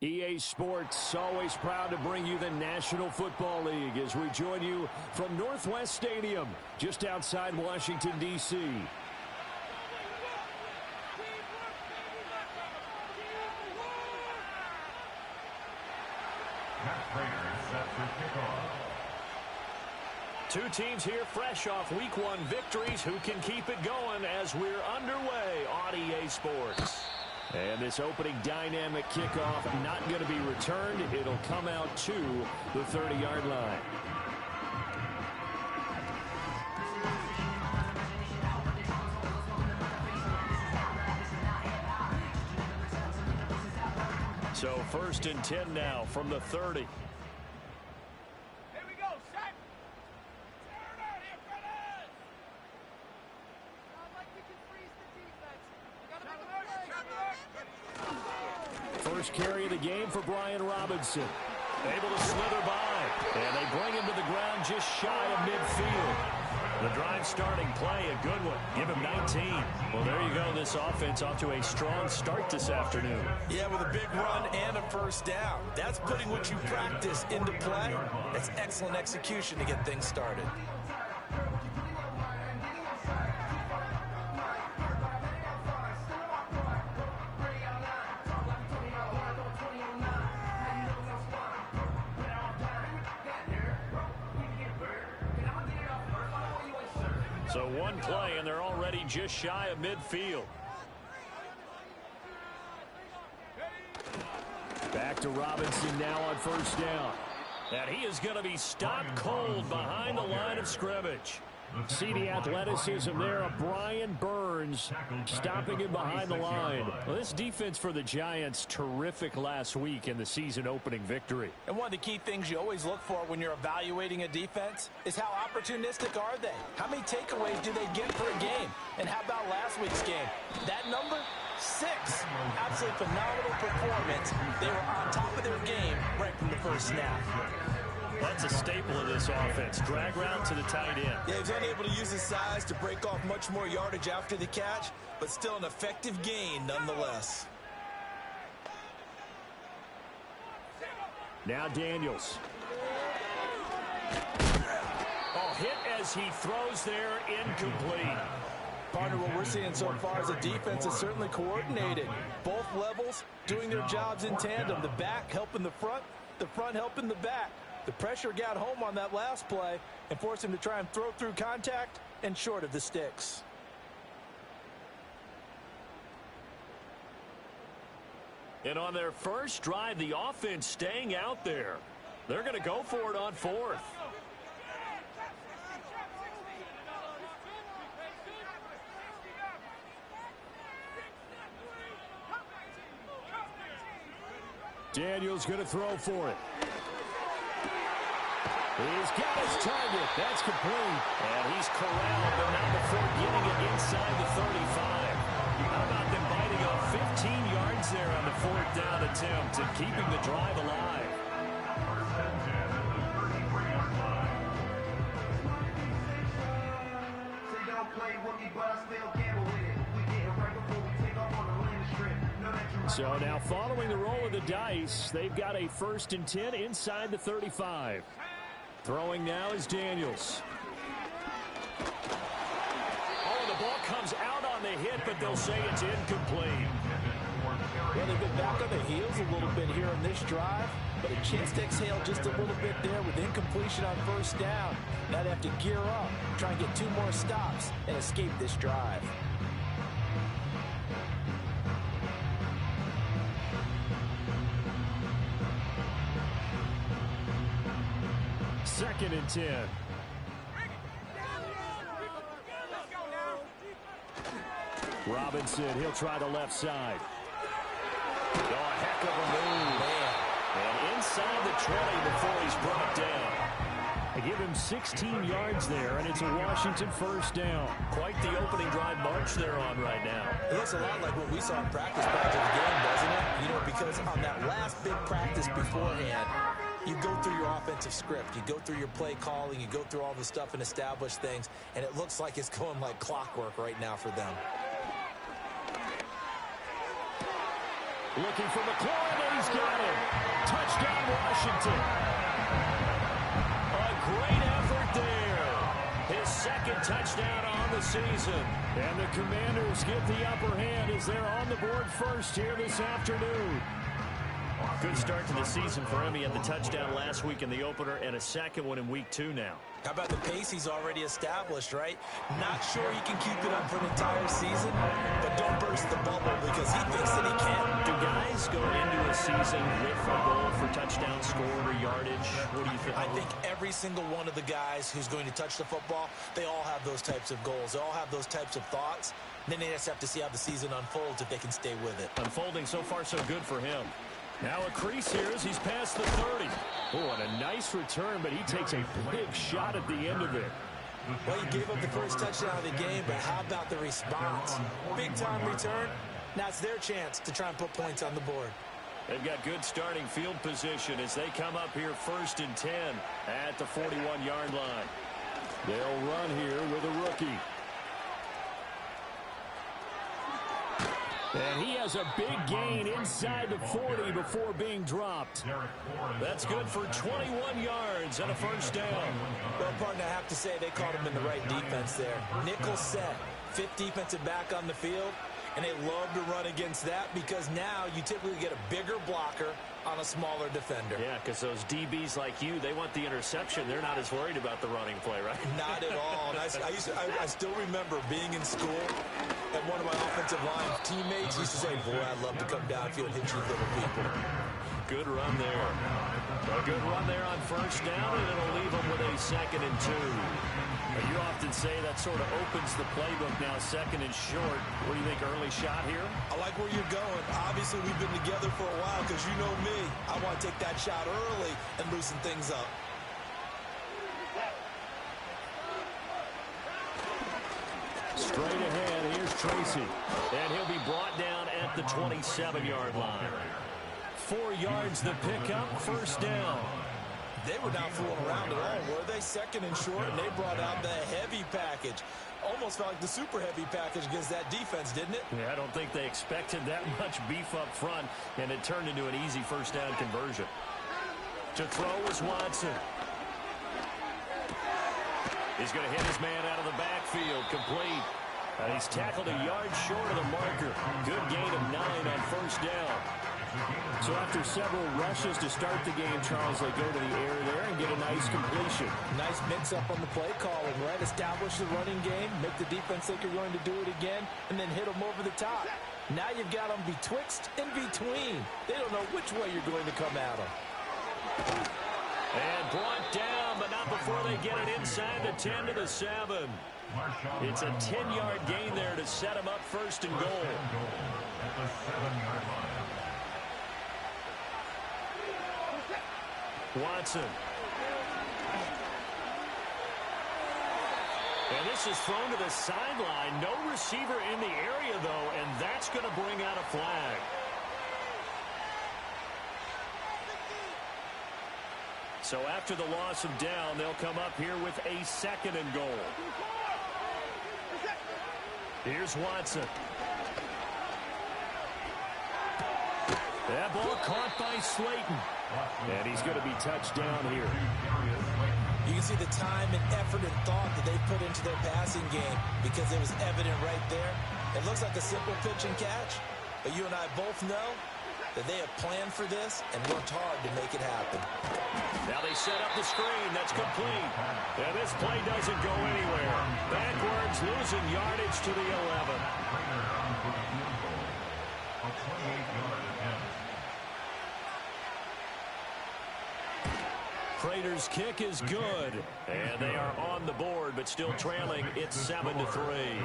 EA Sports, always proud to bring you the National Football League as we join you from Northwest Stadium, just outside Washington, D.C. Two teams here fresh off Week 1 victories. Who can keep it going as we're underway on EA Sports? And this opening dynamic kickoff not going to be returned. It'll come out to the 30-yard line. So 1st and 10 now from the 30. First carry of the game for Brian Robinson. Able to slither by. And they bring him to the ground just shy of midfield. The drive starting play, a good one. Give him 19. Well, there you go. This offense off to a strong start this afternoon. Yeah, with a big run and a first down. That's putting what you practice into play. That's excellent execution to get things started. So one play, and they're already just shy of midfield. Back to Robinson now on first down. And he is going to be stopped cold behind the line of scrimmage. See the athleticism there of Brian Burns stopping him behind the line. Well, this defense for the Giants, terrific last week in the season-opening victory. And one of the key things you always look for when you're evaluating a defense is how opportunistic are they? How many takeaways do they get per game? And how about last week's game? That number? 6. Absolutely phenomenal performance. They were on top of their game right from the first snap. That's a staple of this offense. Drag route to the tight end. Yeah, he's unable to use his size to break off much more yardage after the catch, but still an effective gain nonetheless. Now Daniels. Oh, hit as he throws there, incomplete. Partner, what we're seeing so far as a defense is certainly coordinated. Both levels doing their jobs in tandem. The back helping the front helping the back. The pressure got home on that last play and forced him to try and throw through contact and short of the sticks. And on their first drive, the offense staying out there. They're going to go for it on 4th. Daniels going to throw for it. He's got his target. That's complete. And he's corralled, but not before getting it inside the 35. How about them biting off 15 yards there on the 4th down attempt and keeping the drive alive? So now following the roll of the dice, they've got a 1st and 10 inside the 35. Throwing now is Daniels. Oh, the ball comes out on the hit, but they'll say it's incomplete. Well, they've been back on the heels a little bit here on this drive, but a chance to exhale just a little bit there with incompletion on first down. Now they have to gear up, try and get 2 more stops, and escape this drive. Second and 10. Robinson, he'll try the left side. Oh, a heck of a move. And inside the 20 before he's brought down. They give him 16 yards there, and it's a Washington first down. Quite the opening drive march they're on right now. It looks a lot like what we saw in practice prior to the game, doesn't it? You know, because on that last big practice beforehand, you go through your offensive script, you go through your play calling, you go through all the stuff and establish things, and it looks like it's going like clockwork right now for them. Looking for McLaurin, and he's got him. Touchdown, Washington. A great effort there. His second touchdown on the season. And the Commanders get the upper hand as they're on the board first here this afternoon. Good start to the season for him. He had the touchdown last week in the opener and a second one in week 2 now. How about the pace he's already established, right? Not sure he can keep it up for an entire season, but don't burst the bubble because he thinks that he can. Do guys go into a season with a goal for touchdown scored or yardage? What do you think? I think every single one of the guys who's going to touch the football, they all have those types of goals. They all have those types of thoughts. Then they just have to see how the season unfolds if they can stay with it. Unfolding so far so good for him. Now a crease here as he's past the 30. Oh, and a nice return, but he takes a big shot at the end of it. Well, he gave up the first touchdown of the game, but how about the response? Big-time return. Now it's their chance to try and put points on the board. They've got good starting field position as they come up here 1st and 10 at the 41-yard line. They'll run here with a rookie. And he has a big gain inside the 40 before being dropped. That's good for 21 yards and a first down. Well, partner, I have to say they caught him in the right defense there. Nickel set, 5th defensive back on the field, and they love to run against that because now you typically get a bigger blocker on a smaller defender. Yeah, because those DBs like you, they want the interception. They're not as worried about the running play, right? Not at all. And I still remember being in school, and one of my offensive line teammates used to say, boy, I'd love to come downfield and hit you little people. Good run there. A good run there on first down, and it'll leave them with a 2nd and 2. And you often say that sort of opens the playbook now, 2nd and short. What do you think, early shot here? I like where you're going. Obviously, we've been together for a while because you know me. I want to take that shot early and loosen things up. Straight ahead, here's Tracy. And he'll be brought down at the 27-yard line. 4 yards the pickup, first down. They were not fooling around at all, were they? 2nd and short, and they brought out the heavy package. Almost felt like the super heavy package against that defense, didn't it? Yeah, I don't think they expected that much beef up front, and it turned into an easy first down conversion. To throw was Watson. He's going to hit his man out of the backfield, complete. And he's tackled a yard short of the marker. Good gain of 9 on first down. So after several rushes to start the game, Charles, they go to the air there and get a nice completion. Nice mix-up on the play calling, right? Establish the running game, make the defense think you're going to do it again, and then hit them over the top. Now you've got them betwixt and between. They don't know which way you're going to come at them. And brought down, but not before they get it inside the 10 to the 7. It's a 10-yard gain there to set them up 1st and goal. At the 7-yard line. Watson. And this is thrown to the sideline. No receiver in the area, though, and that's going to bring out a flag. So after the loss of down, they'll come up here with a 2nd and goal. Here's Watson. That ball caught by Slayton. And he's going to be touched down here. You can see the time and effort and thought that they put into their passing game because it was evident right there. It looks like a simple pitch and catch, but you and I both know that they have planned for this and worked hard to make it happen. Now they set up the screen. That's complete. And this play doesn't go anywhere. Backwards, losing yardage to the 11. A 28-yard attempt. Prater's kick is good. And they are on the board, but still trailing. It's 7-3.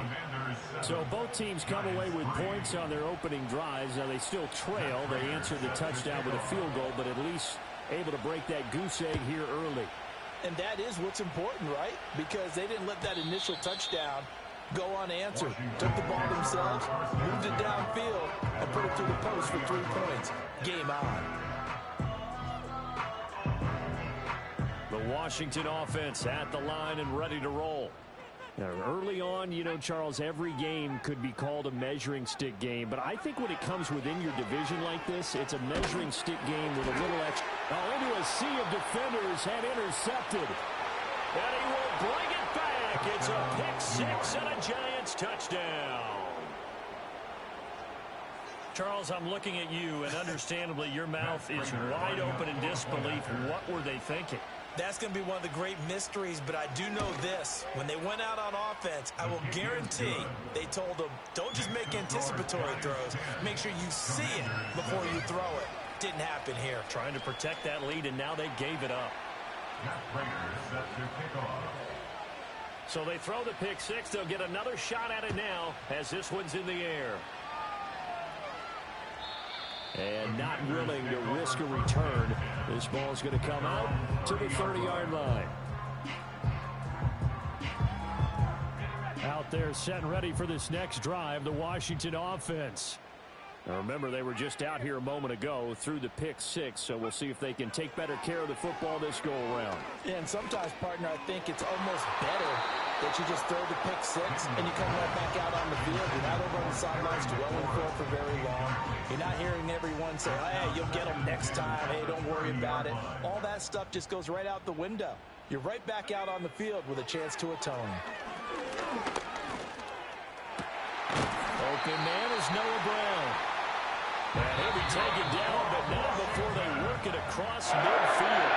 So both teams come away with points on their opening drives. Now they still trail. They answered the touchdown with a field goal, but at least able to break that goose egg here early. And that is what's important, right? Because they didn't let that initial touchdown go unanswered. Took the ball themselves, moved it downfield, and put it through the post for 3 points. Game on. The Washington offense at the line and ready to roll. Now, early on, you know, Charles, every game could be called a measuring stick game, but I think when it comes within your division like this, it's a measuring stick game with a little extra. Oh, into a sea of defenders and intercepted. And he will bring it back. It's a pick six and a Giants touchdown. Charles, I'm looking at you, and understandably, your mouth is wide open in disbelief. What were they thinking? That's going to be one of the great mysteries, but I do know this. When they went out on offense, I will guarantee they told them, don't just make anticipatory throws. Make sure you see it before you throw it. Didn't happen here. Trying to protect that lead, and now they gave it up. So they throw the pick six. They'll get another shot at it now as this one's in the air. And not willing to risk a return. This ball's going to come out to the 30-yard line. Out there set and ready for this next drive, the Washington offense. Now remember, they were just out here a moment ago through the pick six, so we'll see if they can take better care of the football this go-around. Yeah, and sometimes, partner, I think it's almost better that you just throw the pick six and you come right back out on the field. You're not over on the sidelines dwelling for very long. You're not hearing everyone say, hey, you'll get them next time. Hey, don't worry about it. All that stuff just goes right out the window. You're right back out on the field with a chance to atone. Open man is Noah Brown. And he'll be taken down, but not before they work it across midfield.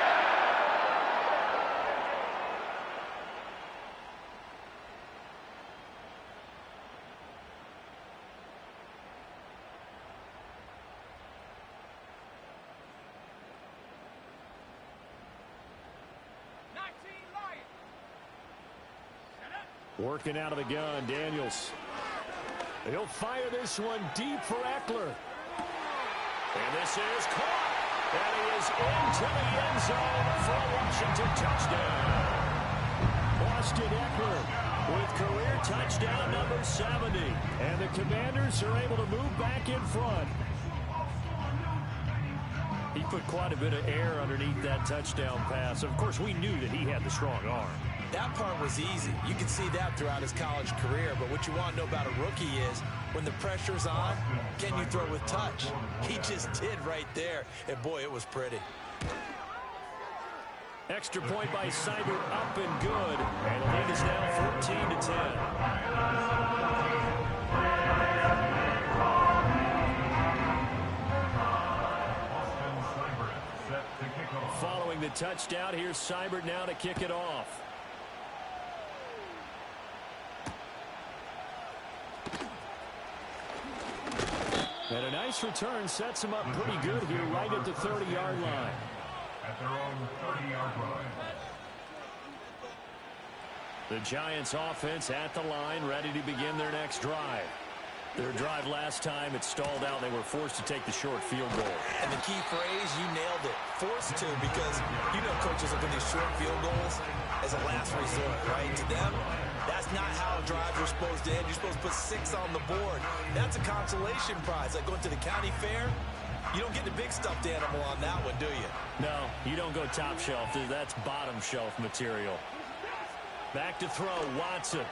Working out of the gun, Daniels. He'll fire this one deep for Eckler. And this is caught. And he is into the end zone for a Washington touchdown. Austin Eckler with career touchdown number 70. And the Commanders are able to move back in front. He put quite a bit of air underneath that touchdown pass. Of course, we knew that he had the strong arm. That part was easy. You can see that throughout his college career. But what you want to know about a rookie is when the pressure's on, can you throw with touch? He just did right there. And, boy, it was pretty. Extra point by Seibert up and good. And the lead is now 14-10. Following the touchdown, here's Seibert now to kick it off. And a nice return sets him up pretty good here right at the 30-yard line. At their own 30-yard line. The Giants offense at the line, ready to begin their next drive. Their drive last time, it stalled out. They were forced to take the short field goal. And the key phrase, you nailed it. Forced to, because you know coaches look at these short field goals as a last resort, right? To them, that's not how drives are supposed to end. You're supposed to put 6 on the board. That's a consolation prize. Like going to the county fair, you don't get the big stuffed animal on that one, do you? No, you don't go top shelf. That's bottom shelf material. Back to throw, Watson.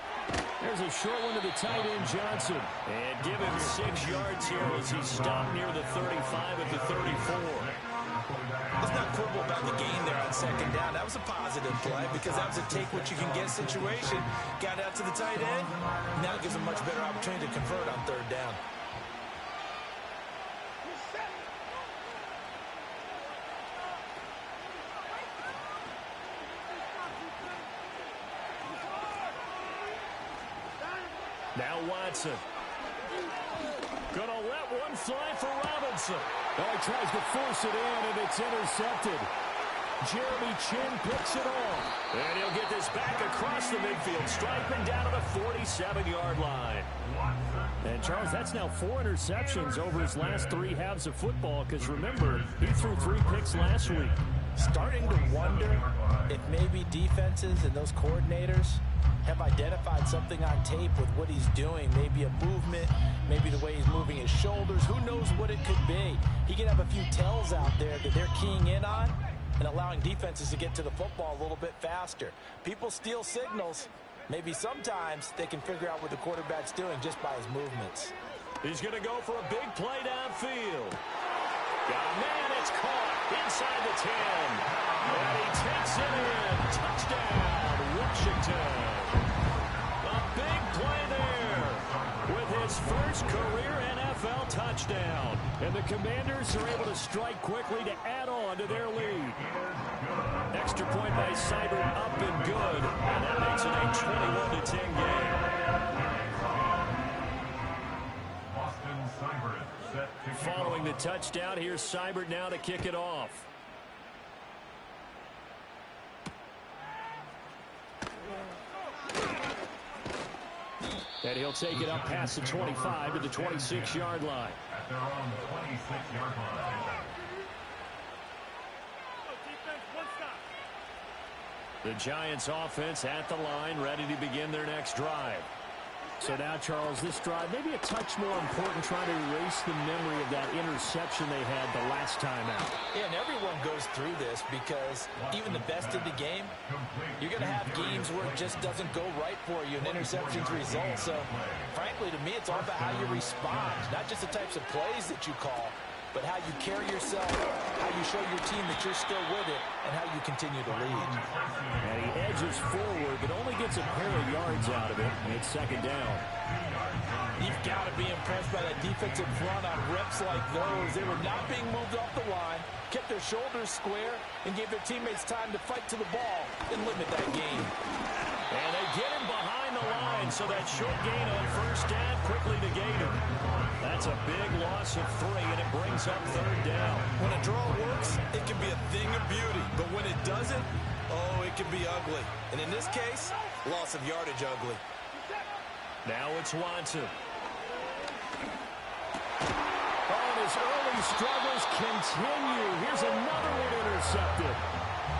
There's a short one to the tight end, Johnson. And give him 6 yards here as he's stopped near the 35 at the 34. Let's not quibble about the gain there on second down. That was a positive play because that was a take-what-you-can-get situation. Got out to the tight end. Now it gives him a much better opportunity to convert on third down. Now Watson. Gonna let one fly for Robinson. Oh, he tries to force it in, and it's intercepted. Jeremy Chin picks it off. And he'll get this back across the midfield, striping down to the 47-yard line. And, Charles, that's now 4 interceptions over his last 3 halves of football, because, remember, he threw 3 picks last week. Starting to wonder if maybe defenses and those coordinators have identified something on tape with what he's doing. Maybe a movement, maybe the way he's moving his shoulders. Who knows what it could be? He could have a few tells out there that they're keying in on and allowing defenses to get to the football a little bit faster. People steal signals. Maybe sometimes they can figure out what the quarterback's doing just by his movements. He's going to go for a big play downfield. Got a man, it's caught inside the 10. And he takes it in. Touchdown, Washington. A big play there with his first career NFL touchdown. And the Commanders are able to strike quickly to add on to their lead. Extra point by Seibert up and good. And that makes it a 21-10 game. Following the touchdown, here's Seibert now to kick it off. And he'll take it up past the 25 to the 26-yard line. At their own 26-yard line. The Giants offense at the line, ready to begin their next drive. So now, Charles, this drive maybe a touch more important, trying to erase the memory of that interception they had the last time out. Yeah, and everyone goes through this because even the best in the game, you're going to have games where it just doesn't go right for you, and interceptions result. So, frankly, to me, it's all about how you respond, not just the types of plays that you call, but how you carry yourself, how you show your team that you're still with it, and how you continue to lead. And he edges forward, but only gets a pair of yards out of it, and it's second down. You've got to be impressed by that defensive front on reps like those. They were not being moved off the line, kept their shoulders square, and gave their teammates time to fight to the ball and limit that gain. And they get him behind the line, so that short gain on first down quickly negated. That's a big loss of 3, and it brings up third down. When a draw works, it can be a thing of beauty. But when it doesn't, oh, it can be ugly. And in this case, loss of yardage ugly. Now it's Watson. Oh, and his early struggles continue. Here's another one intercepted.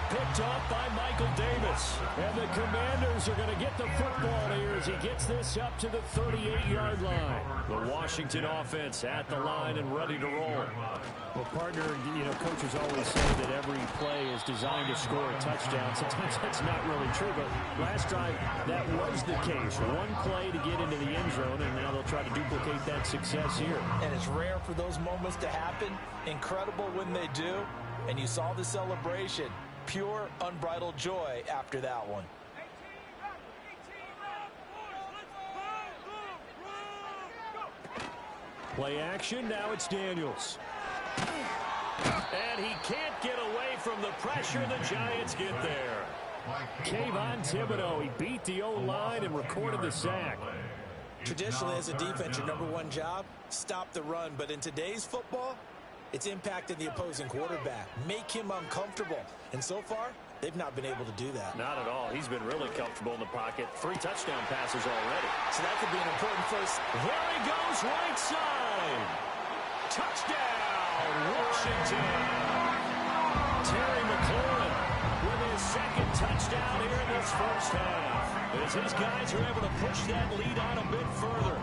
Picked off by Michael Davis. And the Commanders are going to get the football here as he gets this up to the 38-yard line. The Washington offense at the line and ready to roll. Well, partner, coaches always say that every play is designed to score a touchdown. Sometimes that's not really true, but last drive, that was the case. One play to get into the end zone, and now they'll try to duplicate that success here. And it's rare for those moments to happen. Incredible when they do. And you saw the celebration. Pure, unbridled joy after that one. Play action, now it's Daniels. And he can't get away from the pressure. The Giants get there. Kayvon Thibodeau, he beat the O-line and recorded the sack. Traditionally, as a defense, your number one job, stop the run. But in today's football, it's impacting the opposing quarterback. Make him uncomfortable. And so far, they've not been able to do that. Not at all. He's been really comfortable in the pocket. 3 touchdown passes already. So that could be an important first. There he goes, right side. Touchdown, Washington. Terry McLaurin with his second touchdown here in this first half. As his guys are able to push that lead out a bit further.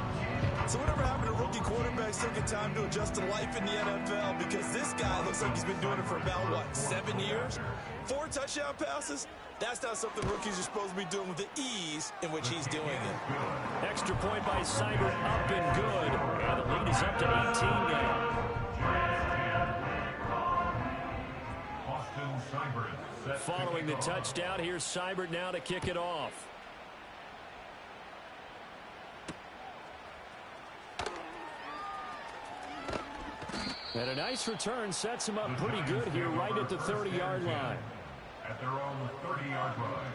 So whatever happened to rookie quarterbacks taking time to adjust to life in the NFL? Because this guy looks like he's been doing it for about, 7 years? 4 touchdown passes? That's not something rookies are supposed to be doing with the ease in which he's doing it. Extra point by Seibert, up and good. And the lead is up to 18 now. Following the touchdown, here's Seibert now to kick it off. And a nice return sets him up pretty good here right at the 30-yard line. At their own 30-yard line.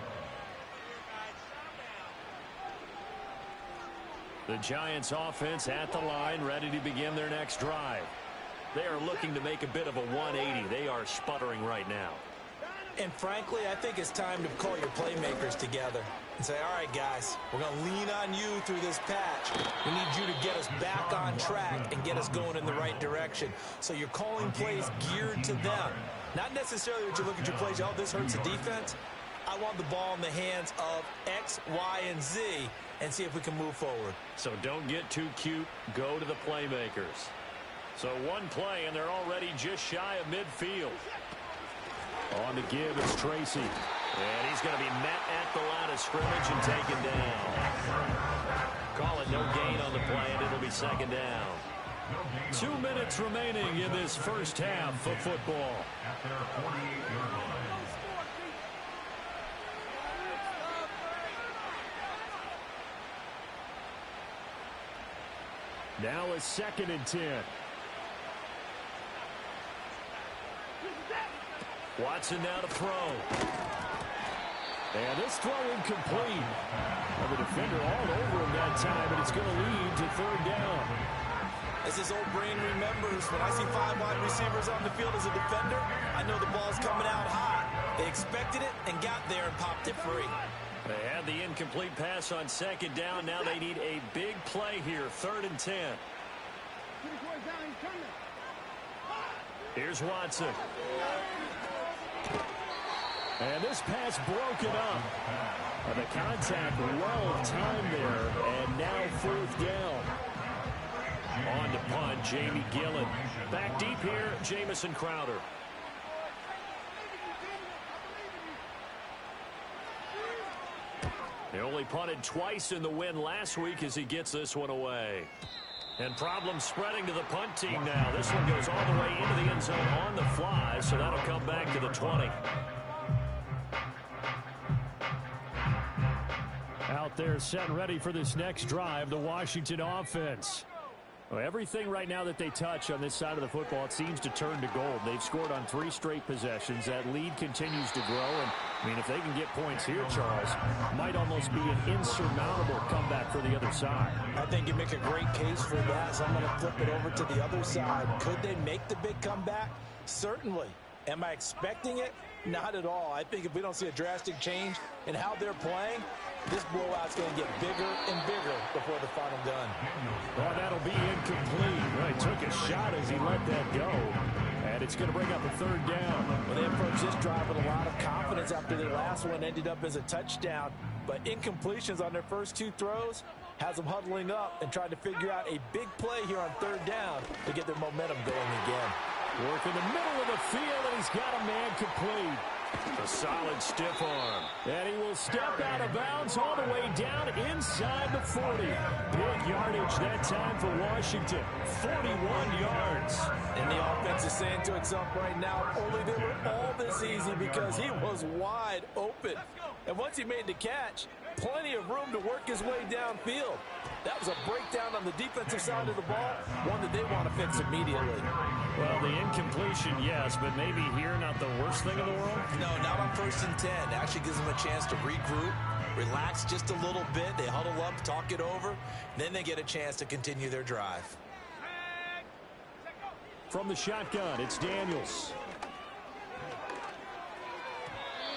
The Giants offense at the line, ready to begin their next drive. They are looking to make a bit of a 180. They are sputtering right now. And frankly, I think it's time to call your playmakers together and say, all right, guys, we're going to lean on you through this patch. We need you to get us back on track and get us going in the right direction. So you're calling plays geared to them. Not necessarily that you look at your plays, oh, this hurts the defense. I want the ball in the hands of X, Y, and Z and see if we can move forward. So don't get too cute. Go to the playmakers. So one play, and they're already just shy of midfield. On the give, it's Tracy. And he's going to be met at the line of scrimmage and taken down. Call it no gain on the play, and it'll be second down. 2 minutes remaining in this first half of football. At their 48-yard line. Now a 2nd and 10. Watson now to throw. And this throw incomplete. The defender all over him that time, but it's going to lead to 3rd down. As his old brain remembers, when I see 5 wide receivers on the field as a defender, I know the ball's coming out hot. They expected it and got there and popped it free. They had the incomplete pass on 2nd down. Now they need a big play here, 3rd and 10. Here's Watson. And this pass broken up. The contact well timed there, and now 4th down. On to punt, Jamie Gillen. Back deep here, Jamison Crowder. He only punted twice in the win last week as he gets this one away. And problems spreading to the punt team now. This one goes all the way into the end zone on the fly, so that'll come back to the 20. Out there set and ready for this next drive, the Washington offense. Well, everything right now that they touch on this side of the football, it seems to turn to gold. They've scored on 3 straight possessions. That lead continues to grow. And, I mean, if they can get points here, Charles, might almost be an insurmountable comeback for the other side. I think you make a great case for that, so I'm going to flip it over to the other side. Could they make the big comeback? Certainly. Am I expecting it? Not at all. I think if we don't see a drastic change in how they're playing, this blowout's going to get bigger and bigger before the final gun. Well, that'll be incomplete. Well, he took a shot as he let that go. And it's going to bring up a 3rd down. Well, they approached this drive with a lot of confidence after their last one ended up as a touchdown. But incompletions on their first 2 throws has them huddling up and trying to figure out a big play here on 3rd down to get their momentum going again. Work in the middle of the field, and he's got a man complete. A solid stiff arm. And he will step out of bounds all the way down inside the 40. Big yardage that time for Washington. 41 yards. And the offense is saying to itself right now, only they were all this easy because he was wide open. And once he made the catch, plenty of room to work his way downfield. That was a breakdown on the defensive side of the ball, one that they want to fix immediately. Well, the incompletion, yes, but maybe here not the worst thing in the world? No, not on 1st and 10. It actually gives them a chance to regroup, relax just a little bit. They huddle up, talk it over. Then they get a chance to continue their drive. From the shotgun, it's Daniels.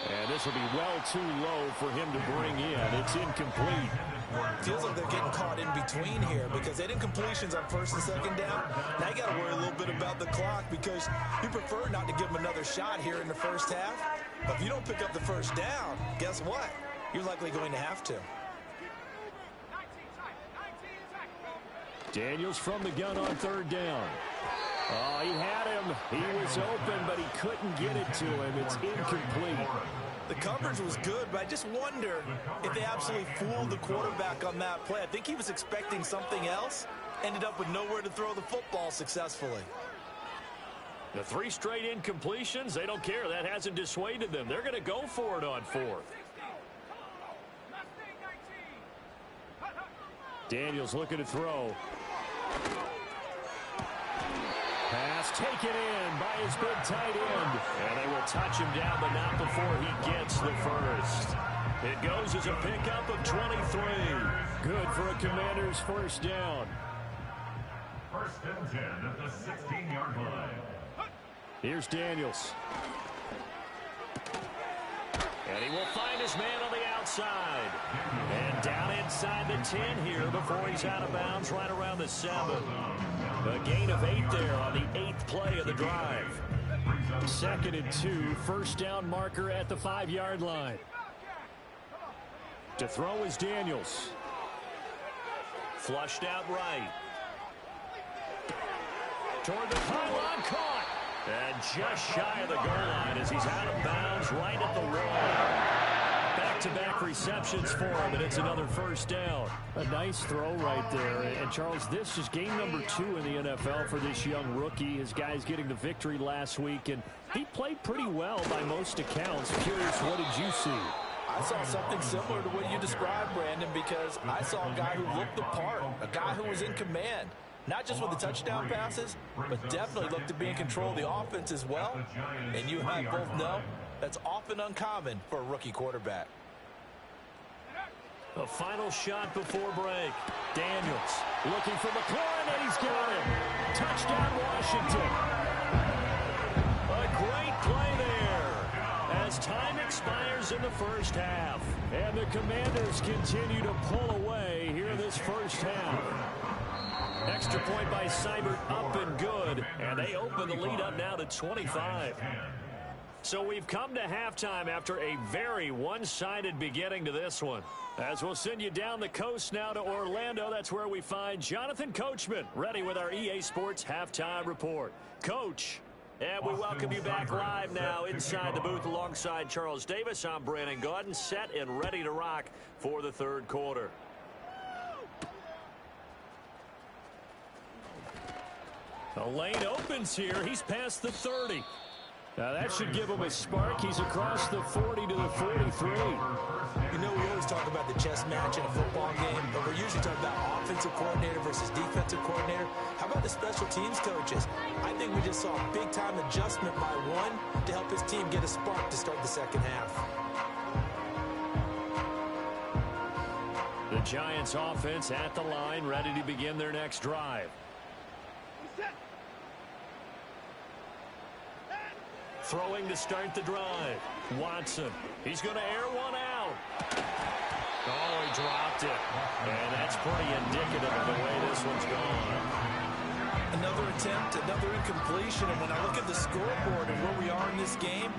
And this will be well too low for him to bring in. It's incomplete. Feels like they're getting caught in between here because they did completions on 1st and 2nd down. Now you got to worry a little bit about the clock because you prefer not to give them another shot here in the first half. But if you don't pick up the 1st down, guess what? You're likely going to have to. Daniels from the gun on 3rd down. Oh, he had him. He was open, but he couldn't get it to him. It's incomplete. The coverage was good, but I just wonder if they absolutely fooled the quarterback on that play. I think he was expecting something else. Ended up with nowhere to throw the football successfully. The 3 straight incompletions, they don't care. That hasn't dissuaded them. They're going to go for it on 4th. Daniels looking to throw. Pass taken in by his big tight end. And they will touch him down, but not before he gets the first. It goes as a pickup of 23. Good for a Commander's 1st down. 1st and 10 at the 16-yard line. Here's Daniels. And he will find his man on the outside. And down inside the 10 here before he's out of bounds right around the 7. A gain of 8 there on the 8th play of the drive. 2nd and 2, 1st down marker at the 5-yard line. To throw is Daniels. Flushed out right. Toward the pylon, caught. And just shy of the goal line as he's out of bounds right at the wall. Back-to-back receptions for him, and it's another first down. A nice throw right there. And, Charles, this is game number 2 in the NFL for this young rookie. His guys getting the victory last week, and he played pretty well by most accounts. Curious, what did you see? I saw something similar to what you described, Brandon, because I saw a guy who looked the part, a guy who was in command. Not just with the touchdown passes, but definitely looked to be in control of the offense as well. And you and I both know that's often uncommon for a rookie quarterback. A final shot before break. Daniels looking for McLaurin, and he's got him. Touchdown, Washington. A great play there as time expires in the first half. And the Commanders continue to pull away here in this first half. Extra point by Seibert, up and good. And they open the lead up now to 25. So we've come to halftime after a very one-sided beginning to this one. As we'll send you down the coast now to Orlando, that's where we find Jonathan Coachman, ready with our EA Sports Halftime Report. Coach, and we welcome you back live now inside the booth alongside Charles Davis. I'm Brandon Gaudin, set and ready to rock for the third quarter. The lane opens here. He's past the 30. Now that should give him a spark. He's across the 40 to the 43. You know, we always talk about the chess match in a football game, but we're usually talking about offensive coordinator versus defensive coordinator. How about the special teams coaches? I think we just saw a big-time adjustment by one to help his team get a spark to start the second half. The Giants offense at the line, ready to begin their next drive. Throwing to start the drive. Watson. He's going to air one out. Oh, he dropped it. And that's pretty indicative of the way this one's gone. Another attempt, another incompletion. And when I look at the scoreboard and where we are in this game,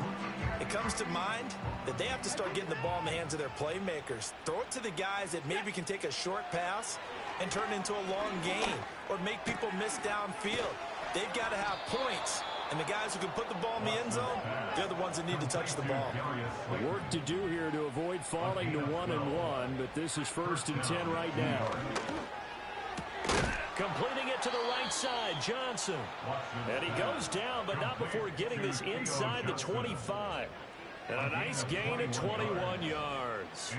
it comes to mind that they have to start getting the ball in the hands of their playmakers. Throw it to the guys that maybe can take a short pass and turn it into a long gain or make people miss downfield. They've got to have points. And the guys who can put the ball in the end zone, they're the ones that need to touch the ball. Work to do here to avoid falling to 1-1, but this is 1st and 10 right now. Completing it to the right side, Johnson. And he goes down, but not before getting this inside the 25. And a nice gain of 21 yards.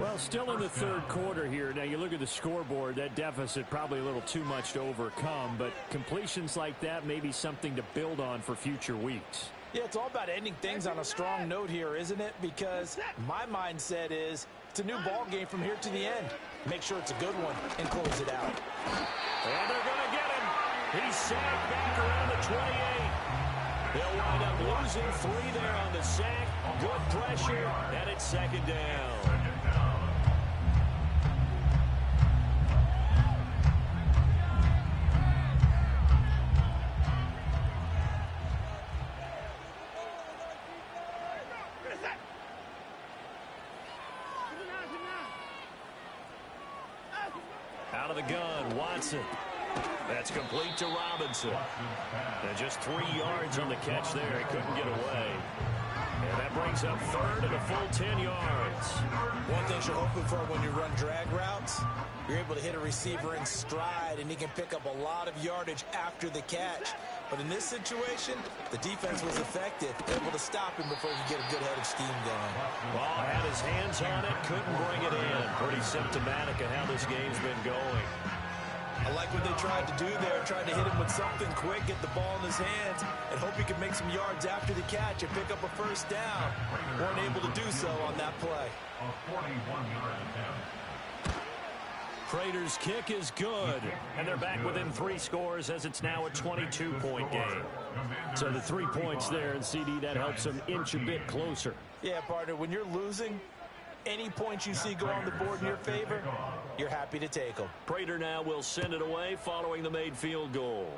Well, still in the third quarter here. Now, you look at the scoreboard, that deficit probably a little too much to overcome, but completions like that may be something to build on for future weeks. Yeah, it's all about ending things on a strong note here, isn't it? Because my mindset is it's a new ball game from here to the end. Make sure it's a good one and close it out. And they're going to get him. He's sacked back around the 28. They'll wind up losing 3 there on the sack. Good pressure, and it's second down. Out of the gun, Watson. That's complete to Robinson. And just 3 yards on the catch there. He couldn't get away. And that brings up third and a full 10 yards. One thing you're hoping for when you run drag routes, you're able to hit a receiver in stride, and he can pick up a lot of yardage after the catch. But in this situation, the defense was effective, able to stop him before he could get a good head of steam going. Ball had his hands on it, couldn't bring it in. Pretty symptomatic of how this game's been going. I like what they tried to do there, tried to hit him with something quick, get the ball in his hands, and hope he could make some yards after the catch and pick up a first down. Weren't able to do so on that play. A 41-yard attempt. Prater's kick is good, and they're back within 3 scores as it's now a 22-point game. So the 3 points there, and CD, that helps them inch a bit closer. Yeah, partner, when you're losing, any points you see go on the board in your favor, you're happy to take them. Prater now will send it away following the made field goal.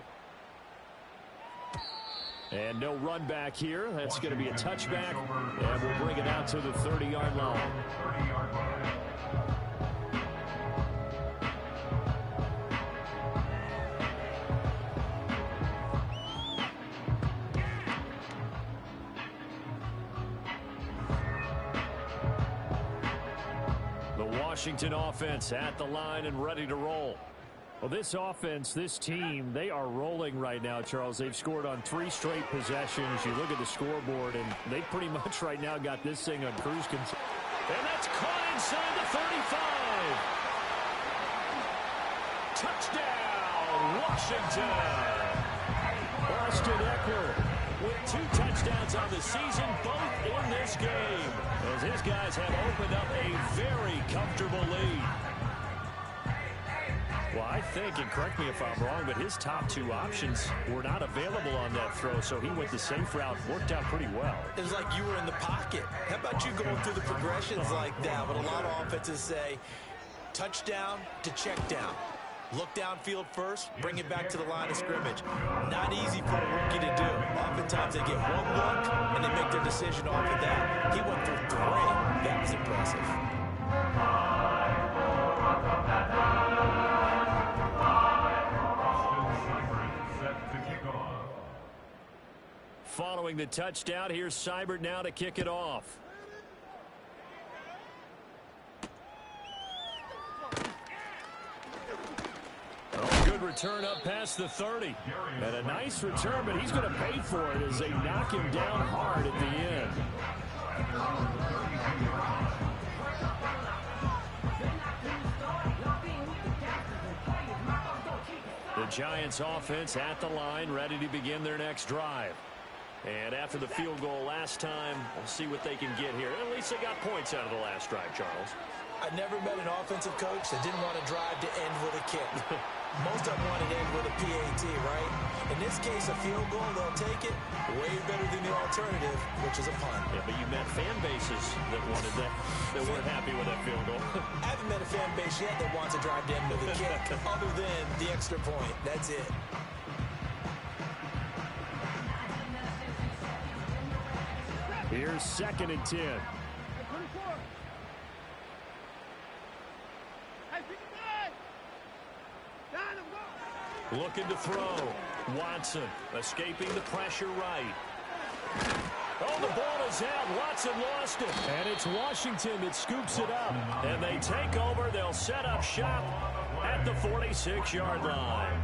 And no run back here. That's going to be a touchback, and we'll bring it out to the 30-yard line. Washington offense at the line and ready to roll. Well, this offense, this team, they are rolling right now, Charles. They've scored on 3 straight possessions. You look at the scoreboard, and they pretty much right now got this thing on cruise control. And that's caught inside the 35. Touchdown, Washington. Austin Eckler with 2 touchdowns on the season, both in this game, as his guys have opened up a very comfortable lead. Well, I think, and correct me if I'm wrong, but his top 2 options were not available on that throw, so he went the safe route. Worked out pretty well. It was like you were in the pocket. How about you going through the progressions like that? But a lot of offenses say touchdown to check down. Look downfield first, bring it back to the line of scrimmage. Not easy for a rookie to do. Oftentimes they get one look, and they make their decision off of that. He went through 3. That was impressive. Following the touchdown, here's Seibert now to kick it off. Good return up past the 30. And a nice return, but he's going to pay for it as they knock him down hard at the end. The Giants offense at the line, ready to begin their next drive. And after the field goal last time, we'll see what they can get here. At least they got points out of the last drive, Charles. I never met an offensive coach that didn't want to drive to end with a kick. Most of them want to end with a PAT, right? In this case, a field goal, they'll take it way better than the alternative, which is a punt. Yeah, but you met fan bases that wanted that, that weren't happy with that field goal. I haven't met a fan base yet that wants to drive to end with a kick, other than the extra point. That's it. Here's 2nd and 10. Looking to throw. Watson escaping the pressure right. Oh, the ball is out. Watson lost it. And it's Washington that scoops it up. And they take over. They'll set up shop at the 46-yard line.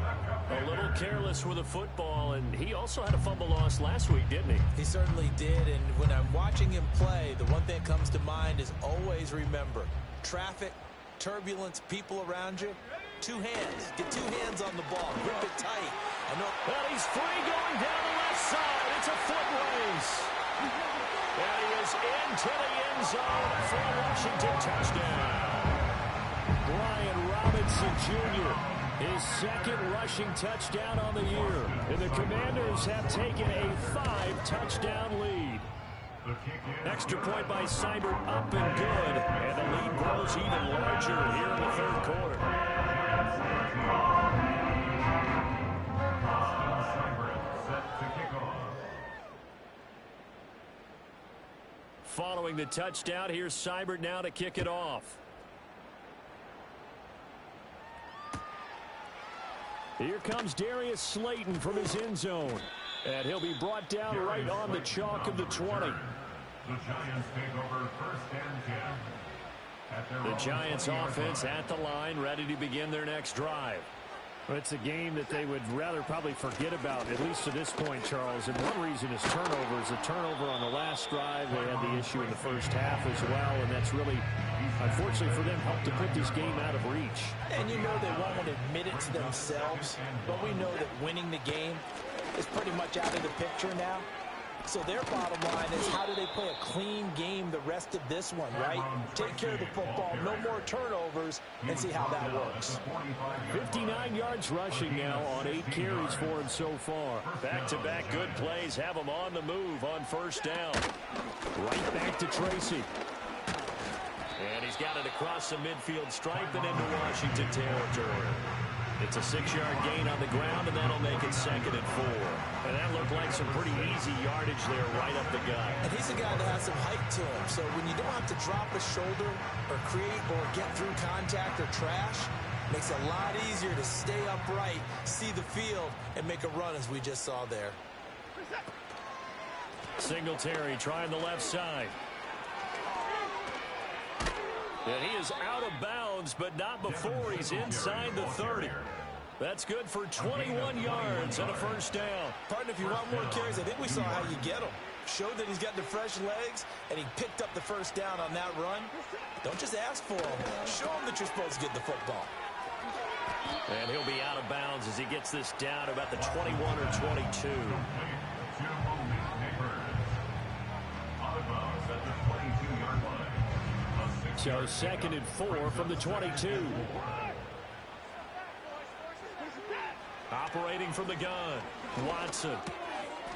A little careless with the football, and he also had a fumble loss last week, didn't he? He certainly did, and when I'm watching him play, the one thing that comes to mind is always remember, traffic, turbulence, people around you, 2 hands. Get 2 hands on the ball. Grip it tight. I know. Well, he's free going down the left side. It's a foot race. And he is into the end zone for a Washington touchdown. Brian Robinson Jr., his 2nd rushing touchdown on the year. And the Commanders have taken a 5-touchdown lead. Extra point by Seibert up and good. And the lead grows even larger here in the 3rd quarter. Following the touchdown, here's Seibert now to kick it off. Here comes Darius Slayton from his end zone. And he'll be brought down right on the chalk of the 20. The Giants take over 1st and 10. The Giants offense at the line, ready to begin their next drive. Well, it's a game that they would rather probably forget about, at least to this point, Charles. And one reason is turnovers. A turnover on the last drive. They had the issue in the first half as well, and that's really, unfortunately for them, helped to put this game out of reach. And you know they won't admit it to themselves, but we know that winning the game is pretty much out of the picture now. So their bottom line is, how do they play a clean game the rest of this one, right? Take care of the football, no more turnovers, and see how that works. 59 yards rushing now on 8 carries for him so far. Back-to-back good plays have him on the move on 1st down. Right back to Tracy. And he's got it across the midfield stripe and into Washington territory. It's a 6-yard gain on the ground, and that'll make it 2nd and 4. And that looked like some pretty easy yardage there right up the gut. And he's a guy that has some height to him. So when you don't have to drop a shoulder or create or get through contact or trash, it makes it a lot easier to stay upright, see the field, and make a run as we just saw there. Singletary trying the left side. And he is out of bounds, but not before he's inside the 30. That's good for 21 yards and a first down. Partner, if you want more carries, I think we saw how you get them. Showed that he's got the fresh legs, and he picked up the first down on that run. Don't just ask for them. Show him that you're supposed to get the football. And he'll be out of bounds as he gets this down to about the 21 or 22. So 2nd and 4 from the 22. Operating from the gun, Watson.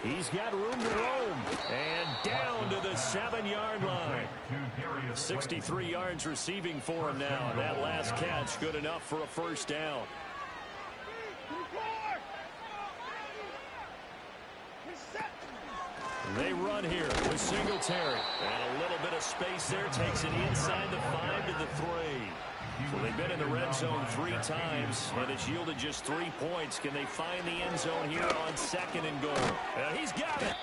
He's got room to roam. And down to the 7-yard line. 63 yards receiving for him now. And that last catch good enough for a first down. They run here with Singletary. And a little bit of space there. Takes it inside the 5 to the 3. So they've been in the red zone 3 times, and it's yielded just 3 points. Can they find the end zone here on 2nd and goal? He's got it.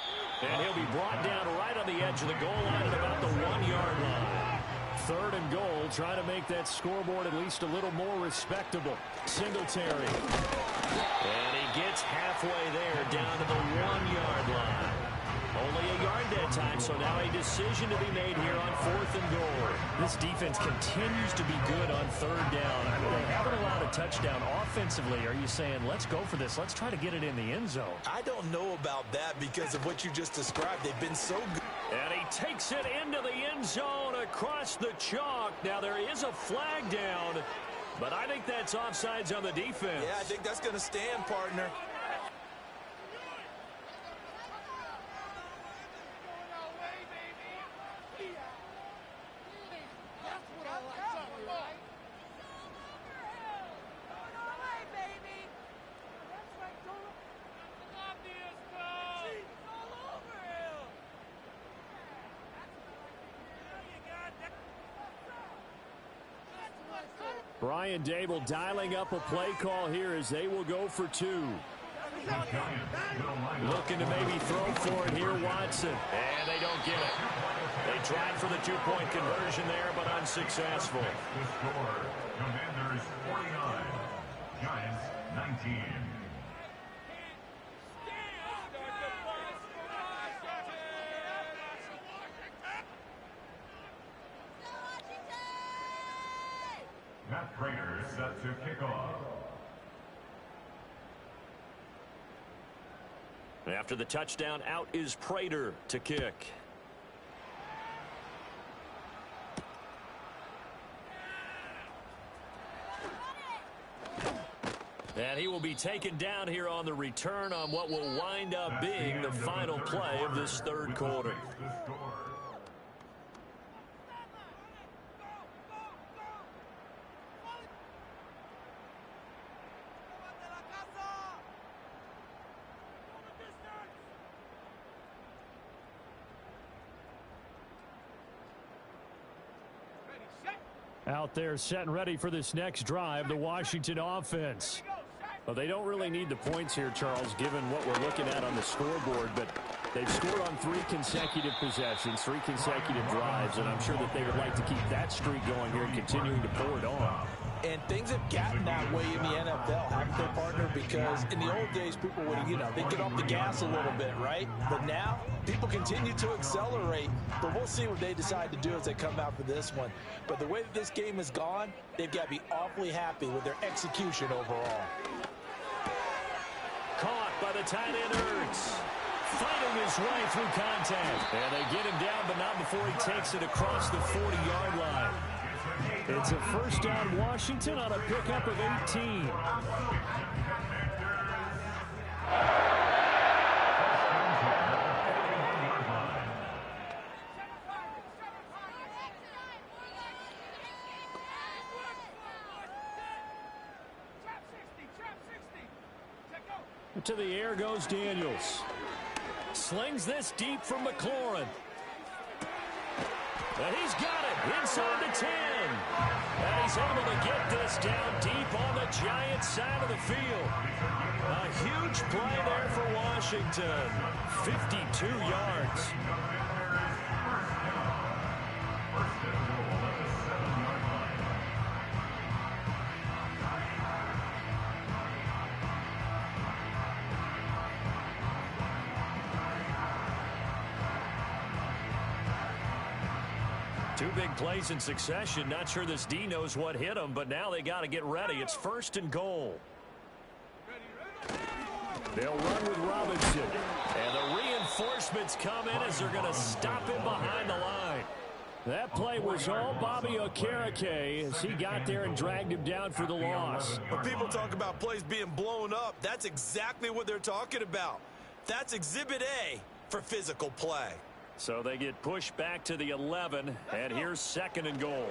And he'll be brought down right on the edge of the goal line at about the 1-yard line. 3rd and goal, trying to make that scoreboard at least a little more respectable. Singletary. And he gets halfway there down to the 1-yard line. Only a yard that time, so now a decision to be made here on 4th and goal. This defense continues to be good on 3rd down. I mean, they haven't allowed a touchdown offensively. Are you saying, let's go for this, let's try to get it in the end zone? I don't know about that because of what you just described. They've been so good. And he takes it into the end zone across the chalk. Now there is a flag down, but I think that's offsides on the defense. Yeah, I think that's going to stand, partner. Brian Dable dialing up a play call here as they will go for 2. Looking to maybe throw for it here, Watson. And they don't get it. They tried for the 2-point conversion there, but unsuccessful. The score, Commanders 49, Giants 19. Matt Prater set to kick off. After the touchdown, out is Prater to kick. And he will be taken down here on the return on what will wind up being the final play of this 3rd quarter. Out there set and ready for this next drive, the Washington offense. Well, they don't really need the points here, Charles, given what we're looking at on the scoreboard, but they've scored on 3 consecutive possessions, 3 consecutive drives, and I'm sure that they would like to keep that streak going here and continuing to pour it on. And things have gotten that way in the NFL, haven't they, partner? Because in the old days, people would, they get off the gas a little bit, right? But now, people continue to accelerate. But we'll see what they decide to do as they come out for this one. But the way that this game has gone, they've got to be awfully happy with their execution overall. Caught by the tight end, Regz. Fighting his way through contact. And they get him down, but not before he takes it across the 40-yard line. It's a first down, Washington, on a pickup of 18. To the air goes Daniels. Slings this deep from McLaurin. And he's got it inside the 10. And he's able to get this down deep on the Giants side of the field. A huge play there for Washington. 52 yards. Two big plays in succession. Not sure this D knows what hit him, but now they got to get ready. It's 1st and goal. They'll run with Robinson. And the reinforcements come in as they're going to stop him behind the line. That play was all Bobby Okereke as he got there and dragged him down for the loss. When people talk about plays being blown up, that's exactly what they're talking about. That's Exhibit A for physical play. So they get pushed back to the 11, and here's 2nd and goal.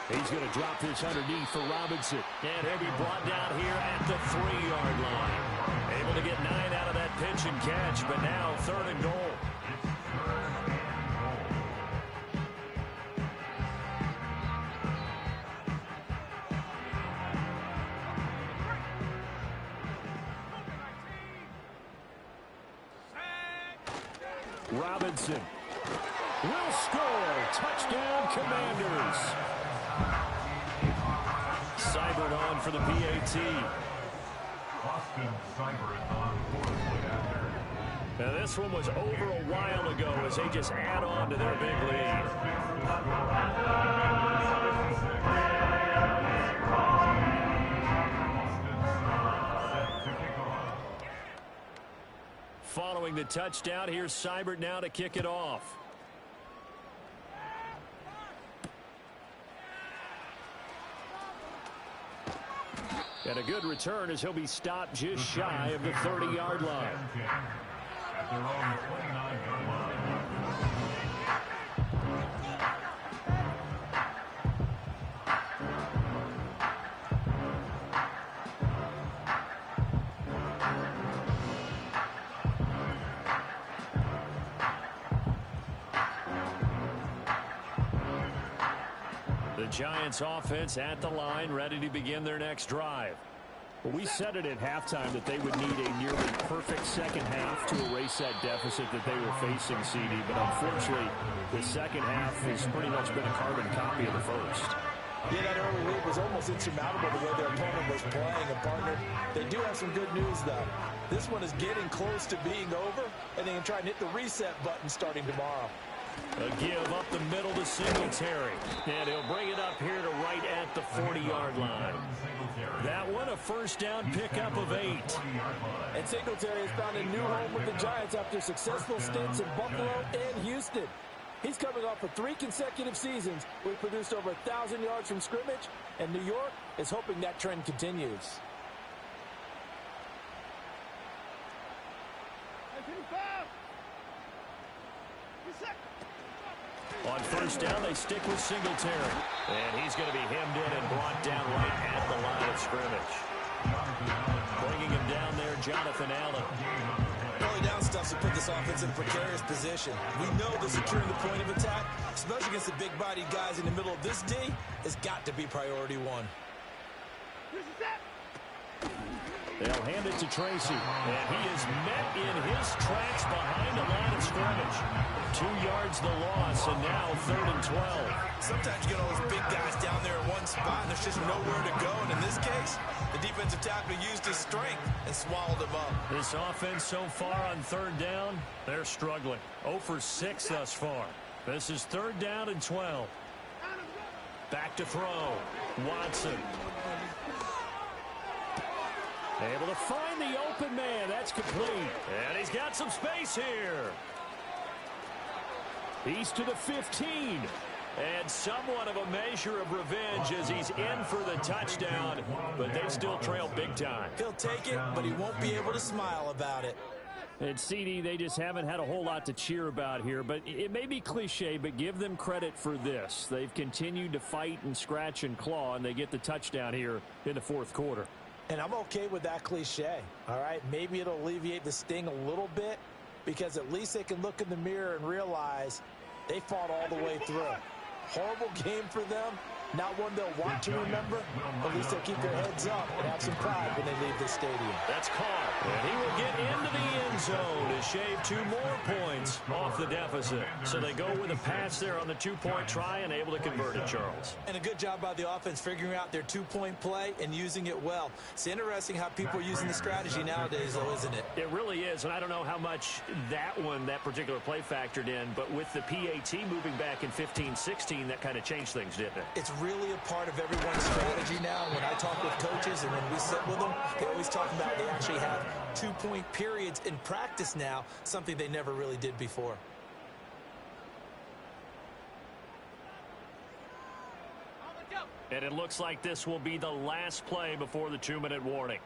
He's going to drop this underneath for Robinson. And he'll be brought down here at the 3-yard line. Able to get 9 out of that pitch and catch, but now 3rd and goal. Robinson will score. Touchdown, Commanders. Seibert on for the PAT. Austin Seibert on for the after. Now this one was over a while ago as they just add on to their big lead. Following the touchdown, here's Seibert now to kick it off. And a good return as he'll be stopped just shy of the 30-yard line. At their own 29-yard line. The Giants offense at the line, ready to begin their next drive. Well, we said it at halftime that they would need a nearly perfect second half to erase that deficit that they were facing, CD. But unfortunately, the second half has pretty much been a carbon copy of the first. Yeah, that early lead was almost insurmountable the way their opponent was playing. And, partner, they do have some good news, though. This one is getting close to being over, and they can try and hit the reset button starting tomorrow. A give up the middle to Singletary. And he'll bring it up here to right at the 40-yard line. That one a first down pickup of 8. And Singletary has found a new home with the Giants after successful stints in Buffalo and Houston. He's coming off of 3 consecutive seasons where he produced over 1,000 yards from scrimmage, and New York is hoping that trend continues. On first down, they stick with Singletary. And he's going to be hemmed in and brought down right at the line of scrimmage. Bringing him down there, Jonathan Allen. Early down stuff to put this offense in a precarious position. We know that securing the point of attack, especially against the big-bodied guys in the middle of this D, has got to be priority 1. They'll hand it to Tracy. And he is met in his tracks behind the line of scrimmage. 2 yards the loss, and now 3rd and 12. Sometimes you get all those big guys down there in one spot, and there's just nowhere to go. And in this case, the defensive tackle used his strength and swallowed him up. This offense so far on 3rd down, they're struggling. 0 for 6 thus far. This is 3rd down and 12. Back to throw. Watson. Able to find the open man. That's complete. And he's got some space here. He's to the 15. And somewhat of a measure of revenge as he's in for the touchdown. But they still trail big time. He'll take it, but he won't be able to smile about it. And CD, they just haven't had a whole lot to cheer about here. But it may be cliche, but give them credit for this. They've continued to fight and scratch and claw, and they get the touchdown here in the 4th quarter. And I'm okay with that cliche, all right? Maybe it'll alleviate the sting a little bit because at least they can look in the mirror and realize they fought all the way through. Horrible game for them, Not one they'll want to remember. At least they'll keep their heads up and have some pride when they leave the stadium. That's caught. And he will get into the end zone to shave 2 more points off the deficit. So they go with a pass there on the 2-point try and able to convert it, Charles. And a good job by the offense figuring out their 2-point play and using it well. It's interesting how people are using the strategy nowadays, though, isn't it? It really is, and I don't know how much that particular play factored in, but with the PAT moving back in 15-16, that kind of changed things, didn't it? It's really a part of everyone's strategy now. When I talk with coaches and when we sit with them, they always talk about they actually have 2-point periods in practice now, something they never really did before. And it looks like this will be the last play before the 2-minute warning.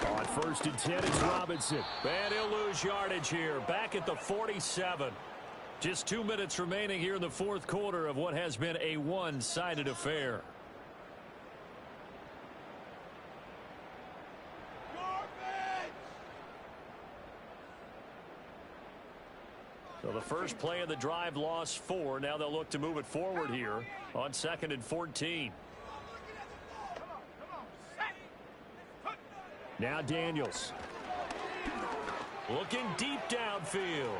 On 1st and 10, it's Robinson. And he'll lose yardage here, back at the 47. Just 2 minutes remaining here in the 4th quarter of what has been a one-sided affair. So the first play of the drive lost 4. Now they'll look to move it forward here on 2nd and 14. Now Daniels. Looking deep downfield.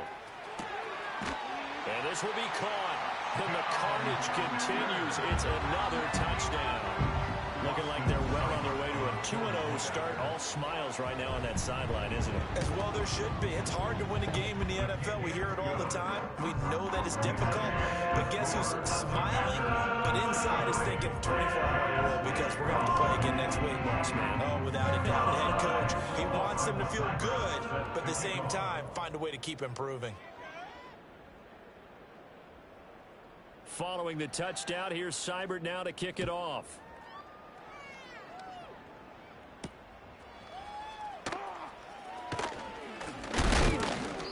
And this will be caught. And the carnage continues. It's another touchdown. Looking like they're well on their way to a 2-0 start. All smiles right now on that sideline, isn't it? As well there should be. It's hard to win a game in the NFL. We hear it all the time. We know that it's difficult. But guess who's smiling? But inside is thinking 24-hour rule because we're going to have to play again next week. Man. Oh, without a doubt, the head coach, he wants them to feel good, but at the same time, find a way to keep improving. Following the touchdown, here's Seibert now to kick it off.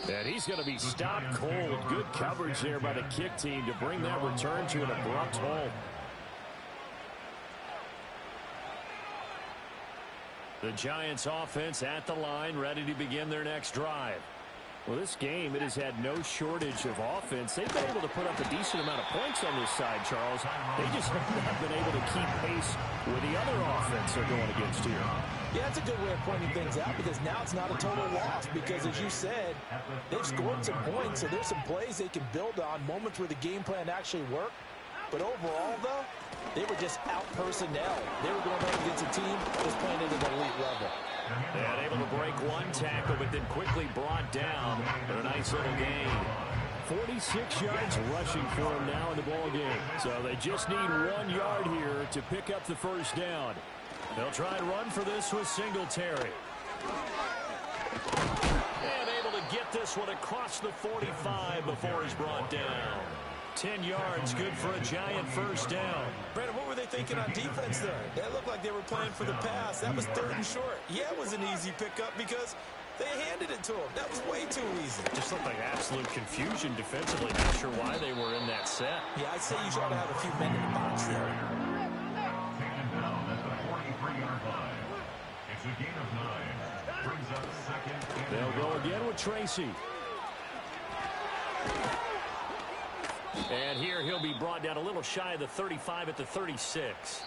And he's going to be stopped cold. Good coverage there by the kick team to bring that return to an abrupt halt. The Giants offense at the line, ready to begin their next drive. Well, this game, it has had no shortage of offense. They've been able to put up a decent amount of points on this side, Charles. They just have not been able to keep pace with the other offense they're going against here. Yeah, that's a good way of pointing things out because now it's not a total loss because, as you said, they've scored some points, so there's some plays they can build on, moments where the game plan actually worked. But overall, though, they were just out-personnel. They were going up against a team that was playing at an elite level. And able to break one tackle, but then quickly brought down for a nice little gain. 46 yards rushing for him now in the ball game. So they just need 1 yard here to pick up the first down. They'll try and run for this with Singletary. And able to get this one across the 45 before he's brought down. 10 yards, good for a Giant first down. Brandon, what were they thinking on defense there? It looked like they were playing for the pass. That was 3rd and short. Yeah, it was an easy pickup because they handed it to him. That was way too easy. Just looked like absolute confusion defensively. Not sure why they were in that set. Yeah, I'd say you ought to have a few men in the box there. Taken down at the 43-yard line. It's a gain of 9. Brings up 2nd. They'll go again with Tracy. And here he'll be brought down a little shy of the 35 at the 36.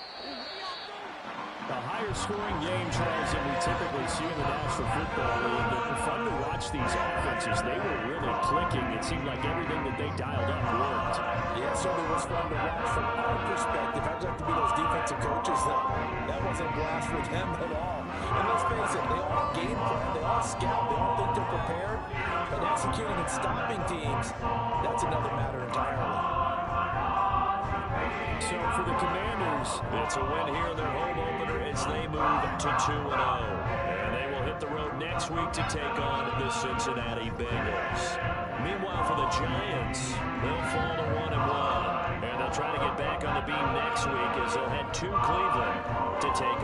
A higher scoring game, Charles, than we typically see in the National Football League. But fun to watch these offenses. They were really clicking. It seemed like everything that they dialed up worked. Yeah, it certainly was fun to watch from our perspective. I'd like to be those defensive coaches. That wasn't a blast for them at all. And let's face it, they all game plan, they all scout, they all think they're prepared. But executing and stopping teams, that's another matter entirely. So for the Commanders, it's a win here in their home opener as they move to 2-0. And they will hit the road next week to take on the Cincinnati Bengals. Meanwhile, for the Giants, they'll fall to 1-1. And they'll try to get back on the beam next week as they'll head to Cleveland to take